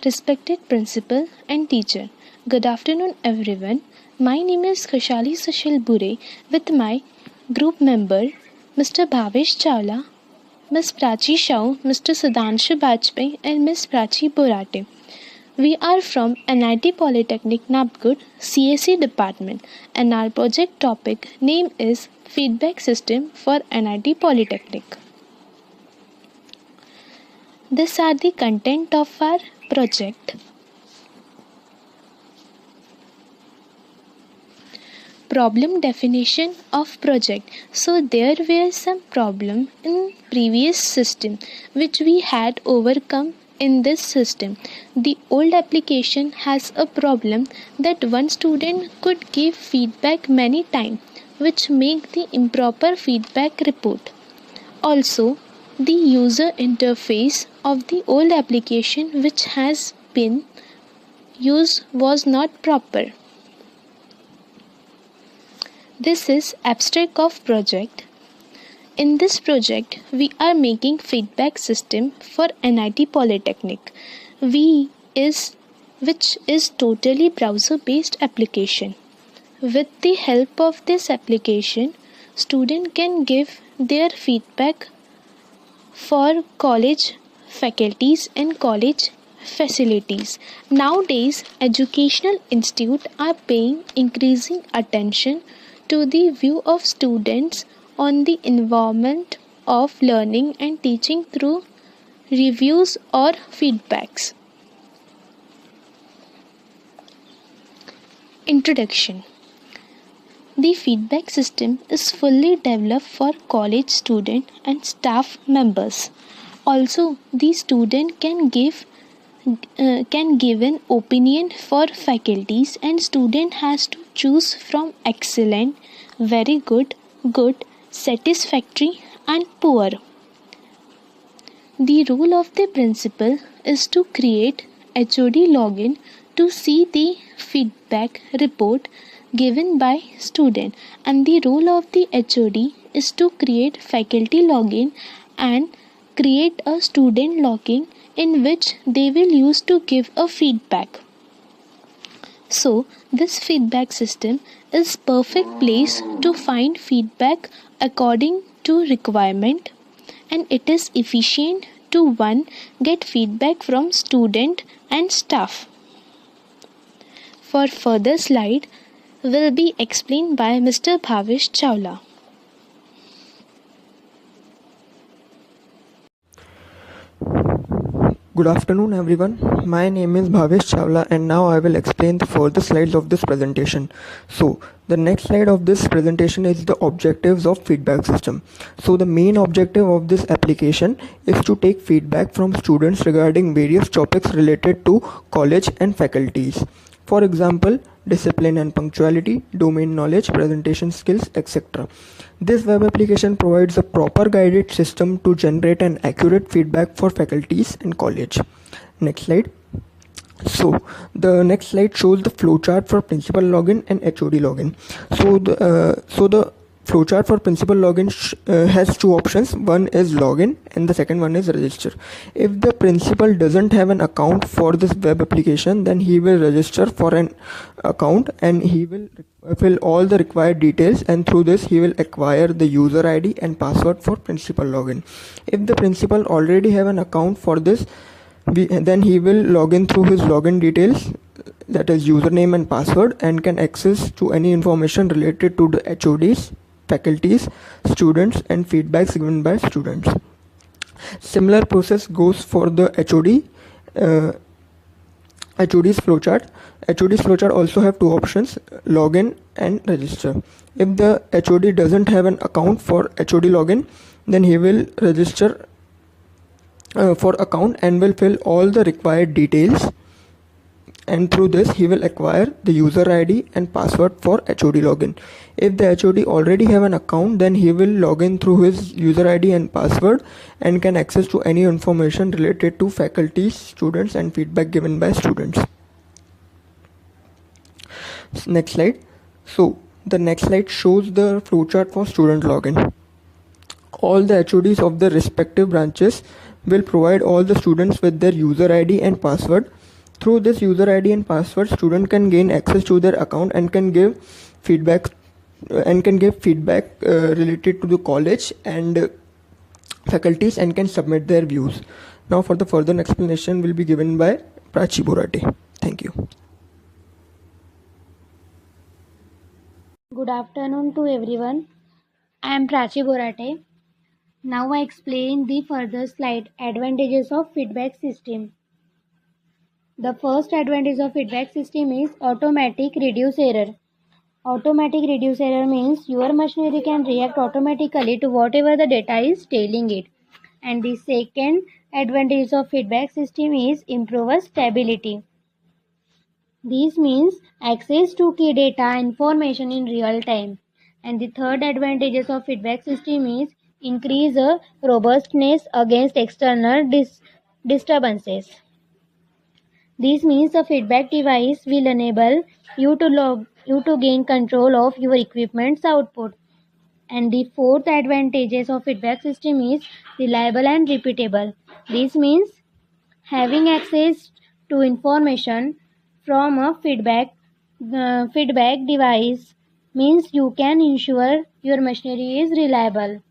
Respected principal and teacher, good afternoon everyone. My name is Khashali Sushil Bure with my group member Mr. Bhavesh Chawla, Ms. Prachi Shah, Mr. Sudhanshu Bajpai and Ms. Prachi Borate. We are from NIT Polytechnic Nabgud CSE department and our project topic name is Feedback System for NIT Polytechnic. These are the content of our project. Problem definition of project. So there were some problem in previous system which we had overcome in this system. The old application has a problem that one student could give feedback many times which make the improper feedback report. Also, the user interface of the old application which has been used was not proper. This is abstract of project. In this project, we are making feedback system for NIT Polytechnic, which is totally browser-based application. With the help of this application, student can give their feedback for college faculties and college facilities. Nowadays, educational institutes are paying increasing attention to the view of students on the environment of learning and teaching through reviews or feedbacks. Introduction. The feedback system is fully developed for college students and staff members. Also, the student can give an opinion for faculties and student has to choose from excellent, very good, good, satisfactory and poor. The role of the principal is to create HOD login to see the feedback report given by student, and the role of the HOD is to create faculty login and create a student login in which they will use to give a feedback. So this feedback system is perfect place to find feedback according to requirement, and it is efficient to one get feedback from student and staff. For further slide will be explained by Mr. Bhavesh Chawla. Good afternoon everyone, my name is Bhavesh Chawla and now I will explain the further slides of this presentation. So the next slide of this presentation is the objectives of feedback system. So the main objective of this application is to take feedback from students regarding various topics related to college and faculties. For example, discipline and punctuality, domain knowledge, presentation skills, etc. This web application provides a proper guided system to generate an accurate feedback for faculties and college. Next slide. So the next slide shows the flowchart for principal login and HOD login. So the flowchart for principal login has two options. One is login and the second one is register. If the principal doesn't have an account for this web application, then he will register for an account and he will fill all the required details, and through this he will acquire the user ID and password for principal login. If the principal already have an account for this, then he will log in through his login details, that is username and password, and can access to any information related to the HODs, faculties, students and feedbacks given by students. Similar process goes for the HOD's flowchart. HOD's flowchart also have two options, login and register. If the HOD doesn't have an account for HOD login, then he will register for account and will fill all the required details, and through this he will acquire the user ID and password for HOD login. If the HOD already have an account, then he will log in through his user ID and password and can access to any information related to faculties, students and feedback given by students. Next slide. So the next slide shows the flowchart for student login. All the HODs of the respective branches will provide all the students with their user ID and password Through this user ID and password, student can gain access to their account and can give feedback related to the college and faculties, and can submit their views. Now for the further explanation will be given by Prachi Borate. Thank you. Good afternoon to everyone. I am Prachi Borate. Now I explain the further slide advantages of feedback system. The first advantage of feedback system is automatic reduce error. Automatic reduce error means your machinery can react automatically to whatever the data is telling it. And the second advantage of feedback system is improve stability. This means access to key data information in real time. And the third advantages of feedback system is increase robustness against external disturbances. This means the feedback device will enable you to gain control of your equipment's output. And the fourth advantages of feedback system is reliable and repeatable. This means having access to information from a feedback device means you can ensure your machinery is reliable.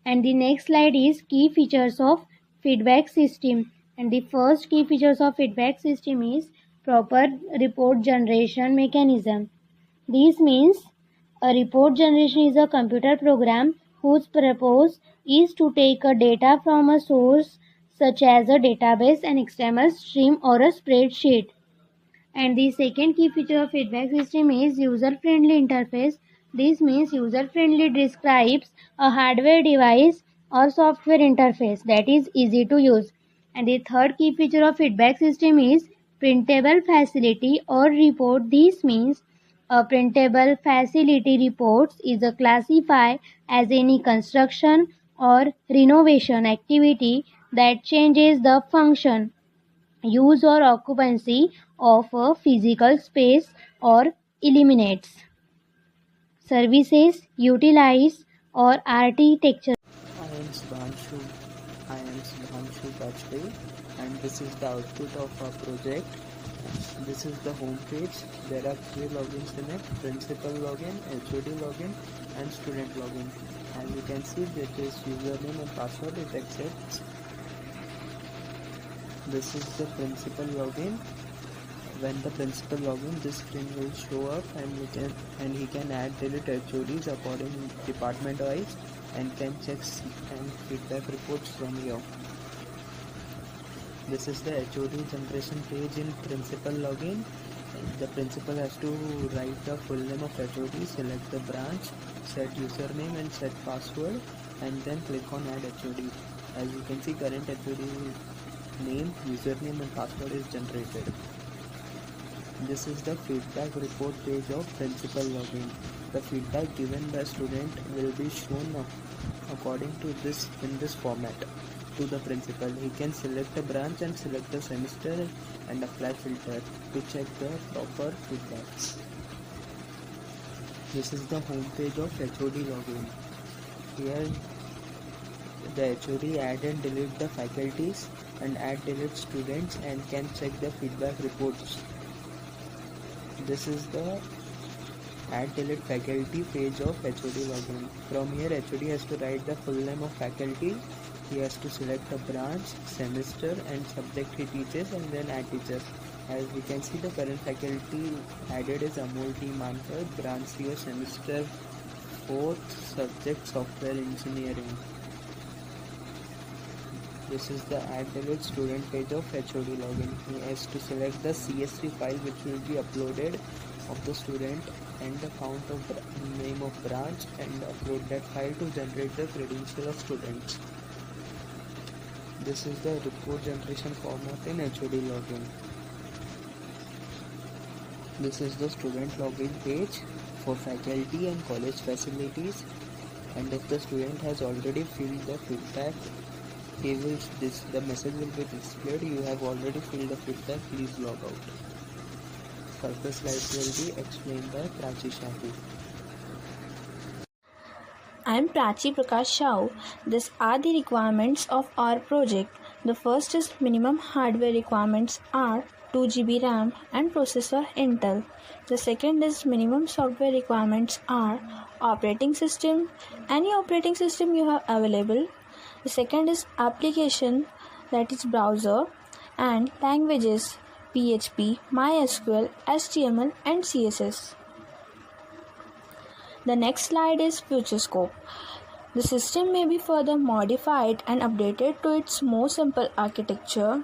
And the next slide is key features of feedback system. And the first key features of feedback system is proper report generation mechanism. This means a report generation is a computer program whose purpose is to take a data from a source such as a database, an XML stream, or a spreadsheet. And the second key feature of feedback system is user-friendly interface. This means user-friendly describes a hardware device or software interface that is easy to use. And the third key feature of feedback system is printable facility or report. This means a printable facility reports is a classified as any construction or renovation activity that changes the function, use or occupancy of a physical space or eliminates services, utilize or architecture. I am Subhanshu Bajpayee, and this is the output of our project. This is the home page. There are 3 logins in it: principal login, HOD login, and student login. As you can see, that is username and password it accepts. This is the principal login. When the principal login, this screen will show up, and he can add delete HODs according department wise, and can check and feedback reports from here. This is the HOD generation page in principal login. The principal has to write the full name of HOD, select the branch, set username and set password, and then click on add HOD. As you can see, current HOD name, username and password is generated. This is the feedback report page of principal login. The feedback given by student will be shown according to this in this format to the principal. He can select a branch and select the semester and apply filter to check the proper feedback. This is the home page of HOD login. Here the HOD add and delete the faculties and add delete students and can check the feedback reports. This is the add delete faculty page of HOD login. From here HOD has to write the full name of faculty. He has to select a branch, semester and subject he teaches, and then add teacher. As we can see, the current faculty added is Amol T. Mankar, branch here, semester 4th, subject software engineering. This is the add delete student page of HOD login. He has to select the CSV file which will be uploaded of the student and the count of name of branch, and upload that file to generate the credential of students. This is the report generation format in HOD login. This is the student login page for faculty and college facilities, and if the student has already filled the feedback, the message will be displayed: you have already filled the feedback, please log out. Further slides will be explained by Prachi Shahi. I am Prachi Prakash Shao. These are the requirements of our project. The first is minimum hardware requirements are 2 GB RAM and processor Intel. The second is minimum software requirements are operating system, any operating system you have available. The second is application, that is browser, and languages PHP, MySQL, HTML and CSS. The next slide is future scope. The system may be further modified and updated to its more simple architecture.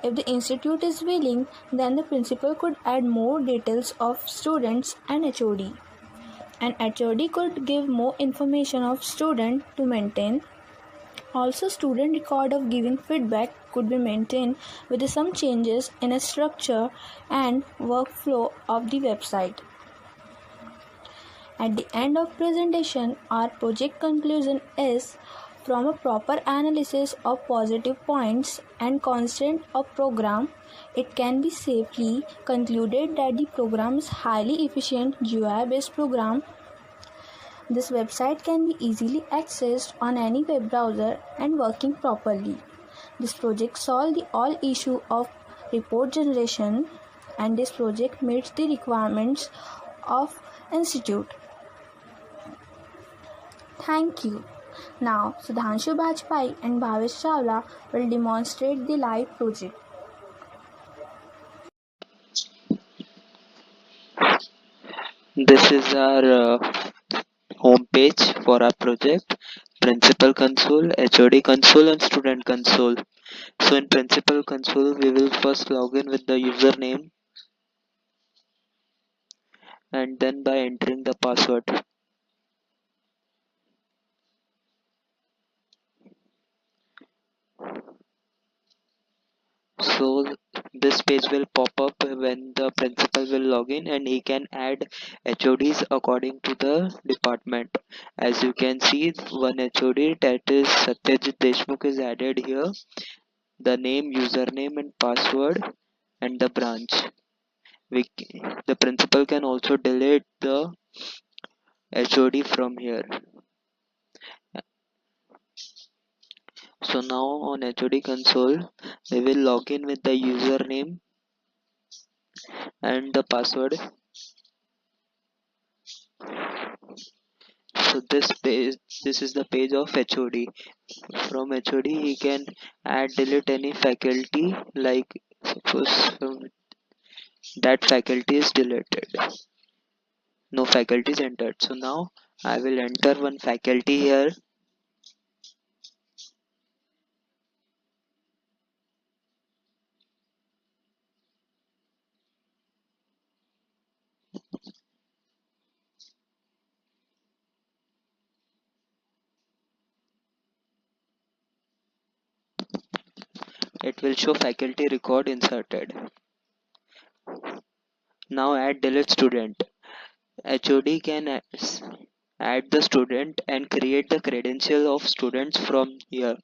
If the institute is willing, then the principal could add more details of students and HOD. And HOD could give more information of student to maintain. Also, student record of giving feedback could be maintained with some changes in a structure and workflow of the website. At the end of presentation, our project conclusion is from a proper analysis of positive points and constraint of program, it can be safely concluded that the program is highly efficient GUI-based program. This website can be easily accessed on any web browser and working properly. This project solved the all issue of report generation, and this project meets the requirements of institute. Thank you. Now, Sudhanshu Bajpai and Bhavesh Chawla will demonstrate the live project. This is our home page for our project: principal console, HOD console and student console. So in principal console, we will first log in with the username and then by entering the password. So this page will pop up when the principal will log in, and he can add HODs according to the department. As you can see, one HOD, that is Satyajit Deshmukh, is added here. The name, username and password and the branch. The principal can also delete the HOD from here. So now on HOD console, we will log in with the username and the password. So this is the page of HOD. From HOD, he can add, delete any faculty. Like suppose that faculty is deleted, no faculty is entered. So now I will enter one faculty here. It will show faculty record inserted. Now add delete student. HOD can add the student and create the credential of students from here.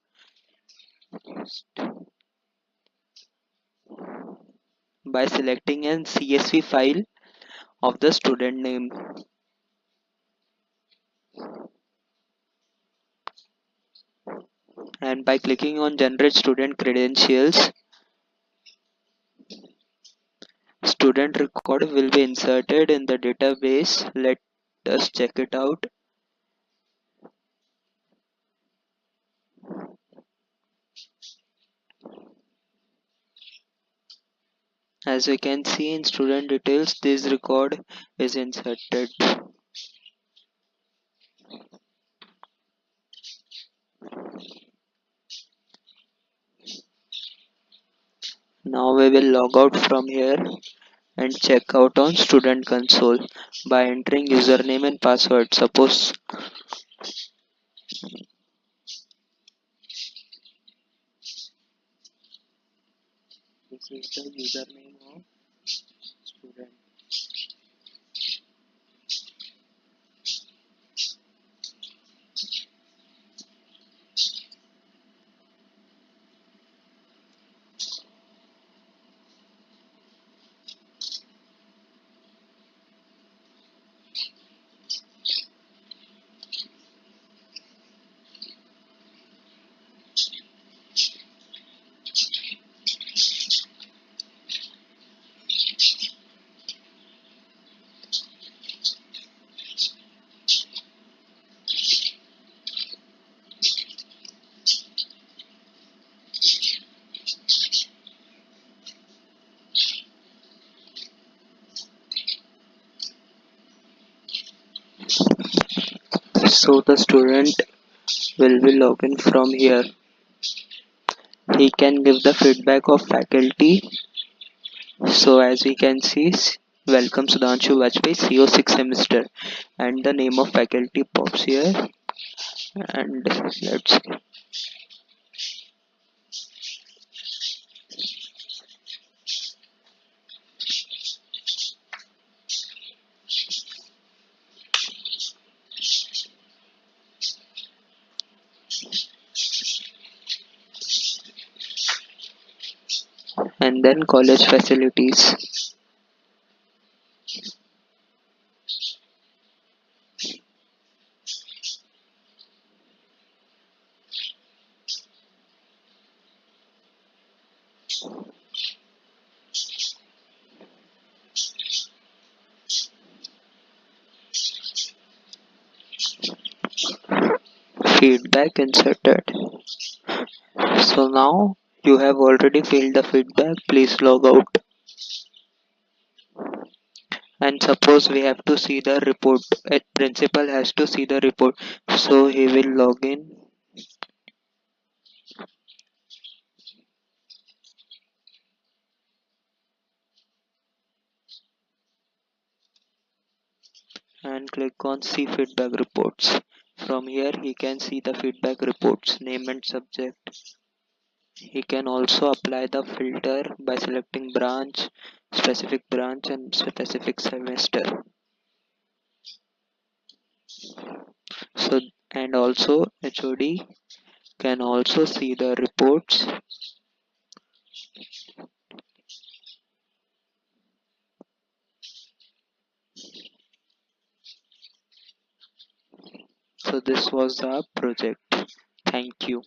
By selecting an CSV file of the student name. And by clicking on generate student credentials, student record will be inserted in the database. Let us check it out. As we can see in student details, this record is inserted. Now we will log out from here and check out on student console by entering username and password. Suppose this is the username of student. So the student will be logging from here. He can give the feedback of faculty. So as we can see, welcome Sudhanshu Vajpayee, CO6 semester, and the name of faculty pops here. And let's and then college facilities. Feedback inserted. So now you have already filled the feedback. Please log out. And suppose we have to see the report. A principal has to see the report. So he will log in. And click on see feedback reports. From here he can see the feedback reports, name and subject. He can also apply the filter by selecting specific branch and specific semester. So and also HOD can also see the reports. So this was our project. Thank you.